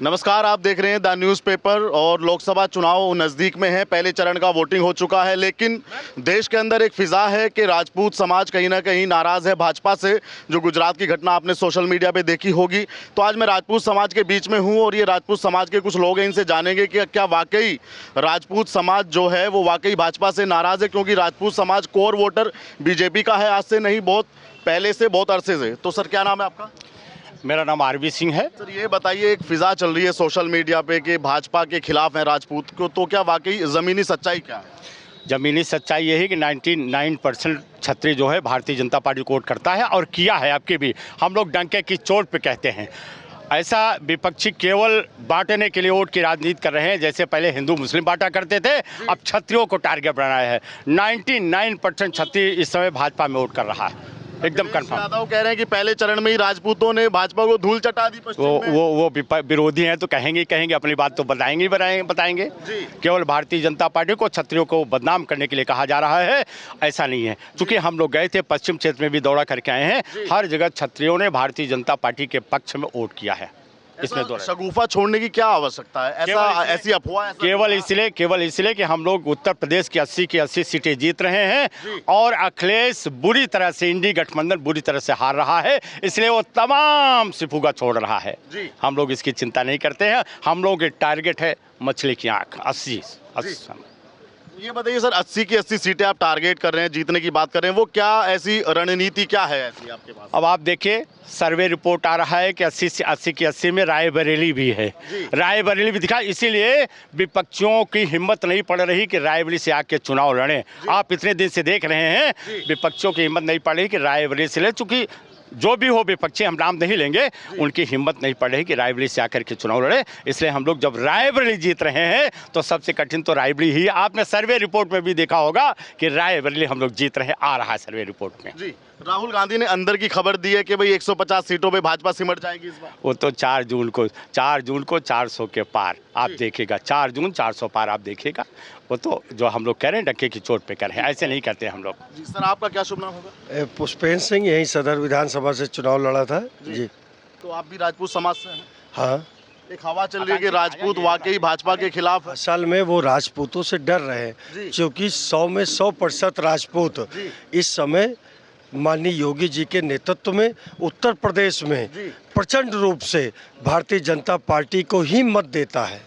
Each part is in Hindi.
नमस्कार, आप देख रहे हैं द न्यूज़पेपर। और लोकसभा चुनाव नज़दीक में है, पहले चरण का वोटिंग हो चुका है, लेकिन देश के अंदर एक फिज़ा है कि राजपूत समाज कहीं ना कहीं नाराज़ है भाजपा से। जो गुजरात की घटना आपने सोशल मीडिया पे देखी होगी। तो आज मैं राजपूत समाज के बीच में हूँ और ये राजपूत समाज के कुछ लोग हैं, इनसे जानेंगे कि क्या वाकई राजपूत समाज जो है वो वाकई भाजपा से नाराज़ है, क्योंकि राजपूत समाज कोर वोटर बीजेपी का है, आज से नहीं बहुत पहले से, बहुत अरसे से। तो सर, क्या नाम है आपका? मेरा नाम आरबी सिंह है। सर, ये बताइए, एक फिजा चल रही है सोशल मीडिया पे कि भाजपा के खिलाफ है राजपूत को, तो क्या वाकई ज़मीनी सच्चाई क्या है? ज़मीनी सच्चाई यही कि 99% छत्री जो है भारतीय जनता पार्टी को वोट करता है और किया है। आपके भी हम लोग डंके की चोट पे कहते हैं। ऐसा विपक्षी केवल बांटने के लिए वोट की राजनीति कर रहे हैं। जैसे पहले हिंदू मुस्लिम बांटा करते थे, अब छत्रियों को टारगेट बनाया है। 99% छत्री इस समय भाजपा में वोट कर रहा है, एकदम कंफर्म। यादव कह रहे हैं कि पहले चरण में ही राजपूतों ने भाजपा को धूल चटा दी पश्चिम में। वो विरोधी हैं तो कहेंगे अपनी बात तो बताएंगे। केवल भारतीय जनता पार्टी को छत्रियों को बदनाम करने के लिए कहा जा रहा है, ऐसा नहीं है। क्योंकि हम लोग गए थे पश्चिम क्षेत्र में भी दौरा करके आए हैं, हर जगह छत्रियों ने भारतीय जनता पार्टी के पक्ष में वोट किया है। इसमें शगुफा छोड़ने की क्या आवश्यकता है? ऐसी अफवाह केवल इसलिए कि हम लोग उत्तर प्रदेश की 80 की 80 सीटें जीत रहे हैं और अखिलेश बुरी तरह से, इंडी गठबंधन बुरी तरह से हार रहा है, इसलिए वो तमाम सिफुगा छोड़ रहा है। हम लोग इसकी चिंता नहीं करते हैं। हम लोग के टारगेट है मछली की आंख 80। ये बताइए सर, 80 की 80 सीटें आप टारगेट कर रहे हैं, जीतने की बात कर रहे हैं, वो क्या ऐसी रणनीति क्या है ऐसी आपके पास? अब आप देखिए, सर्वे रिपोर्ट आ रहा है कि 80 की 80 में रायबरेली भी है। रायबरेली भी दिखा, इसीलिए विपक्षियों की हिम्मत नहीं पड़ रही कि रायबरेली से आके चुनाव लड़ें। आप इतने दिन से देख रहे हैं, विपक्षियों की हिम्मत नहीं पड़ रही कि रायबरेली से ले, चूंकि जो भी हो विपक्षी, हम नाम नहीं लेंगे, उनकी हिम्मत नहीं पड़ रही कि रायबरेली से आकर के चुनाव लड़े। इसलिए हम लोग जब रायबरेली जीत रहे हैं तो सबसे कठिन तो रायबरेली ही। आपने सर्वे रिपोर्ट में भी देखा होगा कि रायबरेली हम लोग जीत रहे, आ रहा है सर्वे रिपोर्ट में। जी, राहुल गांधी ने अंदर की खबर दी है कि भाई 150 सीटों पे भाजपा सिमट जाएगी इस बार। वो तो 4 जून को 400 के पार आप देखेगा। 4 जून 400 पार आप देखेगा। वो तो जो हम लोग कह रहे हैं डंके की चोट पे कर रहे हैं, ऐसे नहीं करते हम लोग। जी सर, आपका क्या शुभ नाम होगा? पुष्पेंद्र सिंह, यही सदर विधानसभा से चुनाव लड़ा था। जी। तो आप भी राजपूत समाज से हैं? हाँ। एक हवा चल रही है कि राजपूत वाकई भाजपा के खिलाफ। असल में वो राजपूतों से डर रहे हैं, क्योंकि 100 में 100% राजपूत इस समय माननीय योगी जी के नेतृत्व में उत्तर प्रदेश में प्रचंड रूप से भारतीय जनता पार्टी को ही मत देता है।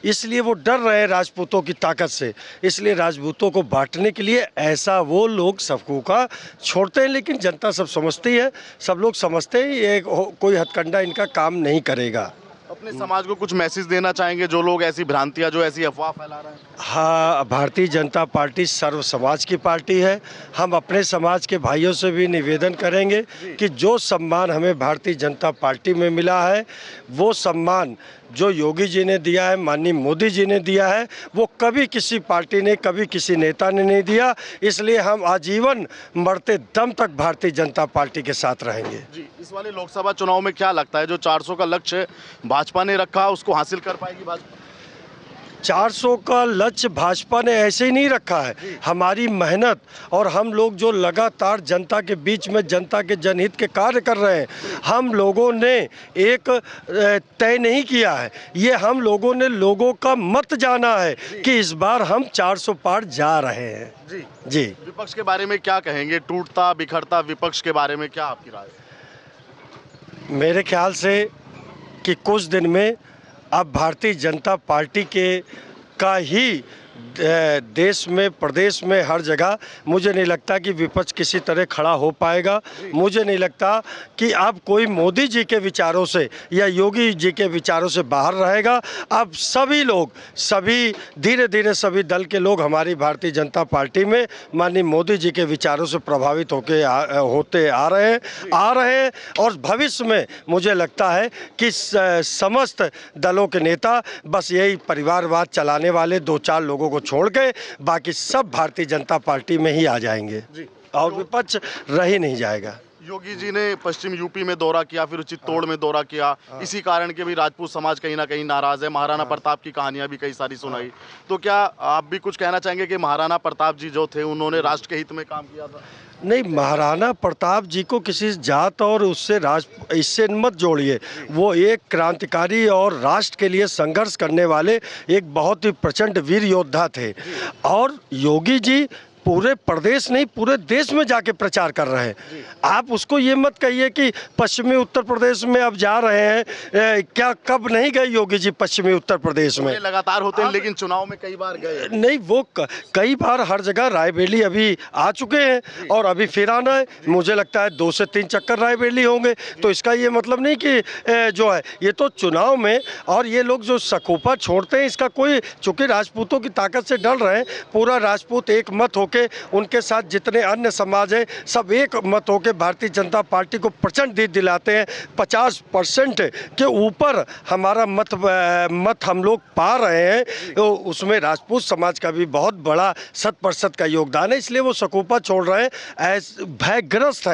इसलिए वो डर रहे हैं राजपूतों की ताकत से। इसलिए राजपूतों को बांटने के लिए ऐसा वो लोग सबको का छोड़ते हैं, लेकिन जनता सब समझती है, सब लोग समझते हैं ये कोई हथकंडा इनका काम नहीं करेगा। अपने समाज को कुछ मैसेज देना चाहेंगे जो लोग ऐसी भ्रांतियां, जो ऐसी अफवाह फैला रहे हैं? हाँ, भारतीय जनता पार्टी सर्व समाज की पार्टी है। हम अपने समाज के भाइयों से भी निवेदन करेंगे कि जो सम्मान हमें भारतीय जनता पार्टी में मिला है, वो सम्मान जो योगी जी ने दिया है, माननीय मोदी जी ने दिया है, वो कभी किसी पार्टी ने, कभी किसी नेता ने नहीं दिया। इसलिए हम आजीवन मरते दम तक भारतीय जनता पार्टी के साथ रहेंगे। जी, इस वाले लोकसभा चुनाव में क्या लगता है, जो 400 का लक्ष्य भाजपा ने रखा, उसको हासिल कर पाएगी भाजपा? 400 का लक्ष्य भाजपा ने ऐसे ही नहीं रखा है। हमारी मेहनत और हम लोग जो लगातार जनता के बीच में, जनता के जनहित के कार्य कर रहे हैं, हम लोगों ने एक तय नहीं किया है। ये हम लोगों ने लोगों का मत जाना है कि इस बार हम 400 पार जा रहे हैं। जी। विपक्ष के बारे में क्या कहेंगे? टूटता बिखरता विपक्ष के बारे में क्या आपकी राय? मेरे ख्याल से कि कुछ दिन में अब भारतीय जनता पार्टी का ही देश में, प्रदेश में, हर जगह मुझे नहीं लगता कि विपक्ष किसी तरह खड़ा हो पाएगा। मुझे नहीं लगता कि अब कोई मोदी जी के विचारों से या योगी जी के विचारों से बाहर रहेगा। अब सभी लोग, सभी धीरे धीरे सभी दल के लोग हमारी भारतीय जनता पार्टी में माननीय मोदी जी के विचारों से प्रभावित होते आ रहे हैं और भविष्य में मुझे लगता है कि समस्त दलों के नेता बस यही परिवारवाद चलाने वाले 2-4 लोगों को छोड़ के बाकी सब भारतीय जनता पार्टी में ही आ जाएंगे और विपक्ष रह ही नहीं जाएगा। योगी जी ने पश्चिम यूपी में दौरा किया, फिर चित्तौड़ में दौरा किया, इसी कारण के भी राजपूत समाज कहीं ना कहीं नाराज है। महाराणा प्रताप की कहानियां भी कई सारी सुनाई। तो क्या आप भी कुछ कहना चाहेंगे कि महाराणा प्रताप जी जो थे उन्होंने राष्ट्र के हित में काम किया था? नहीं, महाराणा प्रताप जी को किसी जात और उससे इससे मत जोड़िए। वो एक क्रांतिकारी और राष्ट्र के लिए संघर्ष करने वाले एक बहुत ही प्रचंड वीर योद्धा थे। और योगी जी पूरे प्रदेश नहीं पूरे देश में जाके प्रचार कर रहे हैं। आप उसको ये मत कहिए कि पश्चिमी उत्तर प्रदेश में अब जा रहे हैं। क्या कब नहीं गए योगी जी पश्चिमी उत्तर प्रदेश में? लगातार होते हैं, लेकिन चुनाव में कई बार गए नहीं। वो कई बार हर जगह रायबरेली अभी आ चुके हैं और अभी फिर आना है। मुझे लगता है 2 से 3 चक्कर रायबरेली होंगे। तो इसका ये मतलब नहीं कि जो है ये तो चुनाव में, और ये लोग जो सकोपा छोड़ते हैं इसका कोई, चूंकि राजपूतों की ताकत से डर रहे हैं, पूरा राजपूत एक मत होके, उनके साथ जितने अन्य समाज हैं सब एक मत होके भारतीय जनता पार्टी को प्रचंड जीत दिलाते हैं। 50% के ऊपर हमारा मत हम लोग पा रहे हैं। तो उसमें राजपूत समाज का भी बहुत बड़ा 100% का योगदान है। इसलिए वो सकोपा छोड़ रहे हैं, भयग्रस्त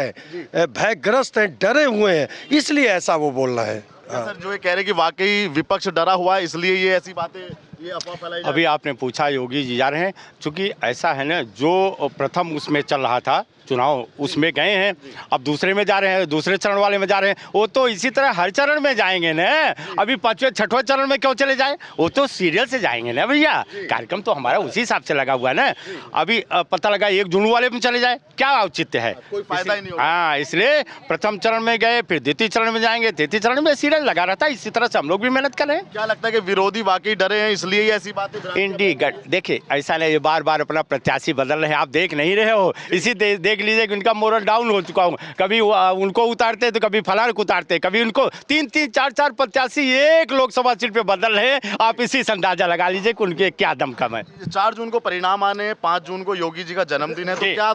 हैं, डरे हुए हैं, इसलिए ऐसा वो बोल रहे हैं। सर जो ये कह रहे हैं कि वाकई विपक्ष डरा हुआ है, इसलिए ये ऐसी बातें, ये अफवाह फैलाई जा रही है। अभी आपने पूछा योगी जी जा रहे हैं, चूंकि ऐसा है ना, जो प्रथम उसमें चल रहा था चुनाव उसमें गए हैं, अब दूसरे में जा रहे हैं, दूसरे चरण वाले में जा रहे हैं। वो तो इसी तरह हर चरण में जाएंगे ना। अभी 5वें 6वें चरण में क्यों चले जाए? वो तो सीरियल से जाएंगे ना भैया। कार्यक्रम तो हमारा उसी हिसाब से लगा हुआ है ना। अभी पता लगा 1 जून वाले में चले जाए, क्या औचित्य है? कोई फायदा ही नहीं होगा। हाँ, इसलिए प्रथम चरण में गए, फिर द्वितीय चरण में जाएंगे, तृतीय चरण में सीरियल लगा रहता है। इसी तरह से हम लोग भी मेहनत कर रहे हैं। क्या लगता है कि विरोधी वाकई डरे हैं, इसलिए ये ऐसी बातें? इंडिगट देखिए, ऐसा नहीं ये बार बार अपना प्रत्याशी बदल रहे हैं, आप देख नहीं रहे हो। इसी देख लीजिए कि उनका मोरल डाउन हो चुका हूँ। कभी उनको उतारते तो कभी फलान को उतारते, कभी उनको 3-3 4-4 प्रत्याशी एक लोकसभा सीट पे बदल रहे हैं। आप इसी से अंदाजा लगा लीजिए कि उनके क्या दमखम है। 4 जून को परिणाम आने हैं, 5 जून को योगी जी का जन्मदिन है, तो क्या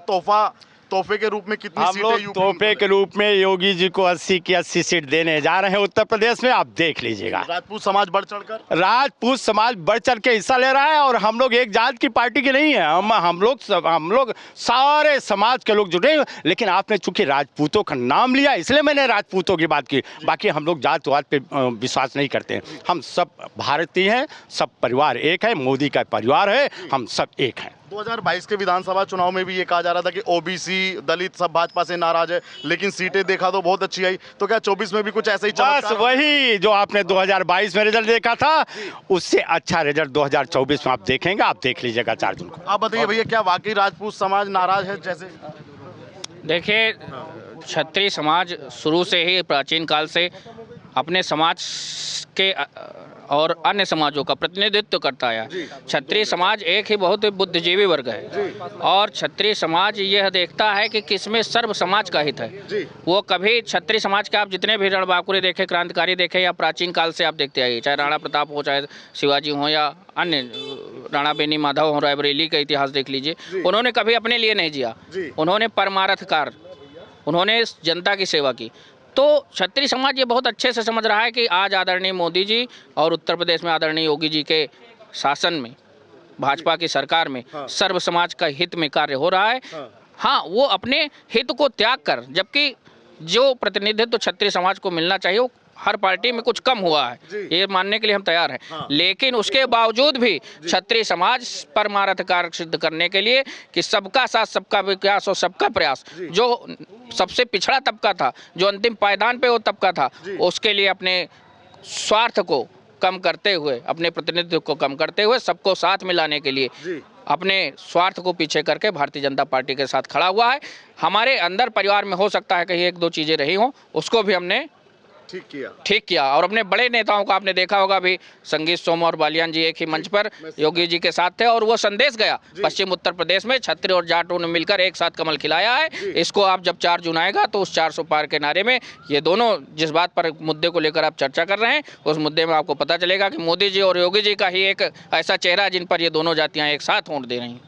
तोहफे के रूप में कितनी हम लोग तोहफे के रूप में योगी जी को 80 की 80 सीट देने जा रहे हैं उत्तर प्रदेश में। आप देख लीजिएगा, राजपूत समाज बढ़ चढ़ के हिस्सा ले रहा है। और हम लोग एक जात की पार्टी के नहीं है, हम लोग सारे समाज के लोग जुड़े। लेकिन आपने चूंकि राजपूतों का नाम लिया, इसलिए मैंने राजपूतों की बात की। बाकी हम लोग जातवाद पे विश्वास नहीं करते हैं। हम सब भारतीय हैं, सब परिवार एक है, मोदी का परिवार है, हम सब एक हैं। 2022 के विधानसभा चुनाव में भी ये कहा जा रहा था कि ओबीसी दलित सब भाजपा से नाराज है, लेकिन सीटें देखा तो बहुत अच्छी आई। तो क्या 24 में भी कुछ ऐसा ही बस वही जो आपने 2022 में रिजल्ट देखा था, उससे अच्छा रिजल्ट 2024 में आप देखेंगे। आप देख लीजिएगा 4 जून को। आप बताइए भैया, क्या वाकई राजपूत समाज नाराज है? जैसे देखिए, क्षत्रिय समाज शुरू से ही प्राचीन काल से अपने समाज के और अन्य समाजों का प्रतिनिधित्व करता है। क्षत्रिय समाज एक ही बहुत ही बुद्धिजीवी वर्ग है और क्षत्रिय समाज यह देखता है कि किसमें सर्व समाज का हित है। वो कभी क्षत्रिय समाज के आप जितने भी रणबांकुरे देखे, क्रांतिकारी देखे, या प्राचीन काल से आप देखते आइए, चाहे राणा प्रताप हो, चाहे शिवाजी हो, या अन्य राणा बेनी माधव हो, रायबरेली का इतिहास देख लीजिए, उन्होंने कभी अपने लिए नहीं जिया। उन्होंने परमार्थ कार्य, उन्होंने जनता की सेवा की। तो क्षत्रिय समाज ये बहुत अच्छे से समझ रहा है कि आज आदरणीय मोदी जी और उत्तर प्रदेश में आदरणीय योगी जी के शासन में, भाजपा की सरकार में सर्व समाज का हित में कार्य हो रहा है। हाँ, वो अपने हित को त्याग कर, जबकि जो प्रतिनिधित्व क्षत्रिय समाज को मिलना चाहिए वो हर पार्टी में कुछ कम हुआ है, ये मानने के लिए हम तैयार हैं। लेकिन उसके बावजूद भी क्षत्रिय समाज परमार्थ कार्य सिद्ध करने के लिए कि सबका साथ, सबका विकास और सबका प्रयास, जो सबसे पिछड़ा तबका था, जो अंतिम पायदान पे वो तबका था, उसके लिए अपने स्वार्थ को कम करते हुए, अपने प्रतिनिधित्व को कम करते हुए, सबको साथ मिलाने के लिए अपने स्वार्थ को पीछे करके भारतीय जनता पार्टी के साथ खड़ा हुआ है। हमारे अंदर परिवार में हो सकता है कहीं 1-2 चीज़ें रही हों, उसको भी हमने ठीक किया। और अपने बड़े नेताओं को आपने देखा होगा, भी संगीत सोम और बालियान जी एक ही मंच पर योगी जी के साथ थे और वो संदेश गया पश्चिम उत्तर प्रदेश में क्षत्रिय और जाटों ने मिलकर एक साथ कमल खिलाया है। इसको आप जब 4 जून आएगा तो उस 400 पार के नारे में ये दोनों जिस बात पर मुद्दे को लेकर आप चर्चा कर रहे हैं, उस मुद्दे में आपको पता चलेगा कि मोदी जी और योगी जी का ही एक ऐसा चेहरा जिन पर ये दोनों जातियाँ एक साथ वोट दे रही हैं।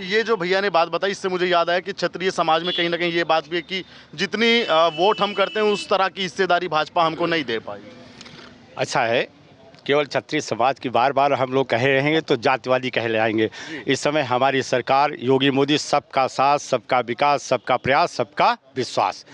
ये जो भैया ने बात बताई, इससे मुझे याद आया कि क्षत्रिय समाज में कहीं ना कहीं ये बात भी है कि जितनी वोट हम करते हैं उस तरह की हिस्सेदारी भाजपा हमको नहीं दे पाई। अच्छा है केवल क्षत्रिय समाज की बार बार हम लोग कह रहे हैं तो जातिवादी कह लाएंगे। इस समय हमारी सरकार योगी मोदी सबका साथ, सबका विकास, सबका प्रयास, सबका विश्वास,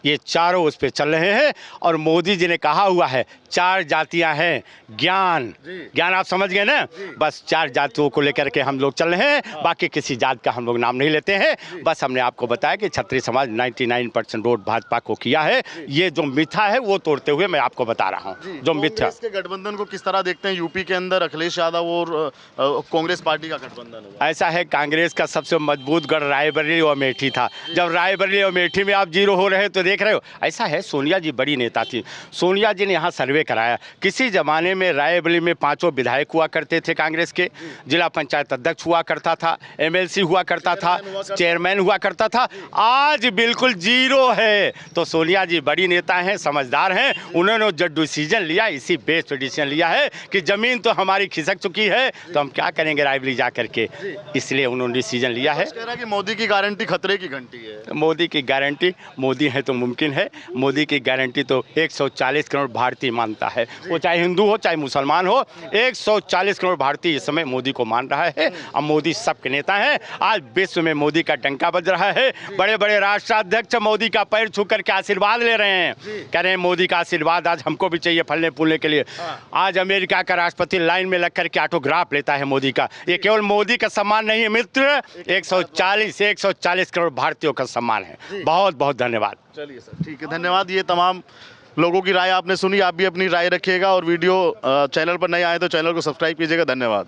ये चारों उस पे चल रहे हैं। और मोदी जी ने कहा हुआ है 4 जातियां हैं, ज्ञान आप समझ गए ना, बस 4 जातियों को लेकर के हम लोग चल रहे हैं। बाकी किसी जात का हम लोग नाम नहीं लेते हैं। बस हमने आपको बताया कि क्षत्रिय समाज 99% वोट भाजपा को किया है। ये जो मिथ्या है वो तोड़ते हुए मैं आपको बता रहा हूँ। जो मिथ्या कांग्रेस के गठबंधन को किस तरह देखते हैं? यूपी के अंदर अखिलेश यादव और कांग्रेस पार्टी का गठबंधन हुआ। ऐसा है, कांग्रेस का सबसे मजबूत गढ़ रायबरेली और अमेठी था। जब रायबरेली और अमेठी में आप जीरो हो रहे तो देख रहे हो। ऐसा है, सोनिया जी बड़ी नेता थी। सोनिया जी ने यहाँ सर्वे कराया। किसी जमाने में रायबरेली में 5 विधायक हुआ करते थे कांग्रेस के, जिला पंचायत अध्यक्ष हुआ करता था, एमएलसी हुआ करता था, चेयरमैन हुआ करता था। आज बिल्कुल जीरो है। तो सोनिया जी बड़ी नेता हैं, समझदार हैं। उन्होंने जो डिसीजन लिया, इसी बेस पर डिसीजन लिया है कि जमीन तो हमारी खिसक चुकी है तो हम क्या करेंगे रायबरेली जा करके, इसलिए उन्होंने डिसीजन लिया है। कह रहा कि मोदी की गारंटी खतरे की घंटी है। मोदी की गारंटी, मोदी है तो मुमकिन है। मोदी की गारंटी तो 140 करोड़ भारतीय मानता है, वो चाहे हिंदू हो चाहे मुसलमान हो। 140 करोड़ भारतीय इस समय मोदी को मान रहा है। अब मोदी सबके नेता हैं। आज विश्व में मोदी का डंका बज रहा है। बड़े बड़े राष्ट्राध्यक्ष मोदी का पैर छू करके आशीर्वाद ले रहे हैं, कह रहे हैं मोदी का आशीर्वाद आज हमको भी चाहिए फलने फूलने के लिए। आज अमेरिका का राष्ट्रपति लाइन में लग करके ऑटोग्राफ लेता है मोदी का। ये केवल मोदी का सम्मान नहीं है मित्र, 140 करोड़ भारतीयों का सम्मान है। बहुत बहुत धन्यवाद। चलिए सर, ठीक है, धन्यवाद। ये तमाम लोगों की राय आपने सुनी। आप भी अपनी राय रखिएगा और वीडियो चैनल पर नए आए तो चैनल को सब्सक्राइब कीजिएगा। धन्यवाद।